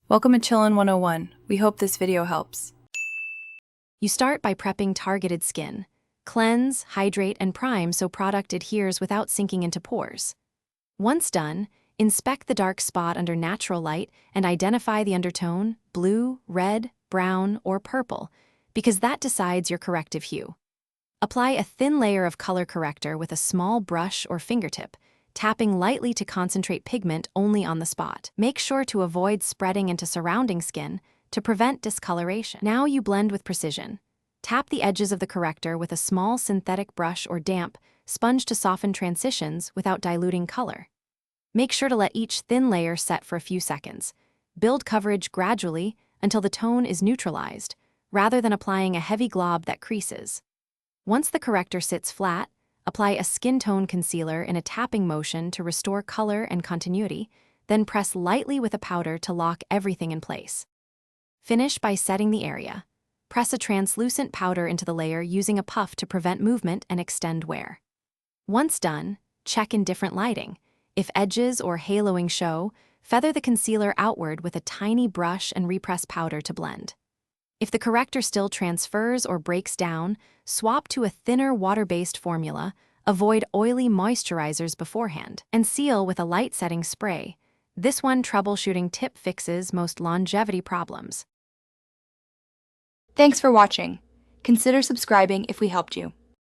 Welcome to Chillin' 101. We hope this video helps. You start by prepping targeted skin. Cleanse, hydrate, and prime so product adheres without sinking into pores. Once done, inspect the dark spot under natural light and identify the undertone, blue, red, brown, or purple, because that decides your corrective hue. Apply a thin layer of color corrector with a small brush or fingertip, tapping lightly to concentrate pigment only on the spot. Make sure to avoid spreading into surrounding skin to prevent discoloration. Now you blend with precision. Tap the edges of the corrector with a small synthetic brush or damp sponge to soften transitions without diluting color. Make sure to let each thin layer set for a few seconds. Build coverage gradually until the tone is neutralized, rather than applying a heavy glob that creases. Once the corrector sits flat, apply a skin tone concealer in a tapping motion to restore color and continuity, then press lightly with a powder to lock everything in place. Finish by setting the area. Press a translucent powder into the layer using a puff to prevent movement and extend wear. Once done, check in different lighting. If edges or haloing show, feather the concealer outward with a tiny brush and repress powder to blend. If the corrector still transfers or breaks down, swap to a thinner water-based formula, avoid oily moisturizers beforehand, and seal with a light-setting spray. This one troubleshooting tip fixes most longevity problems. Thanks for watching. Consider subscribing if we helped you.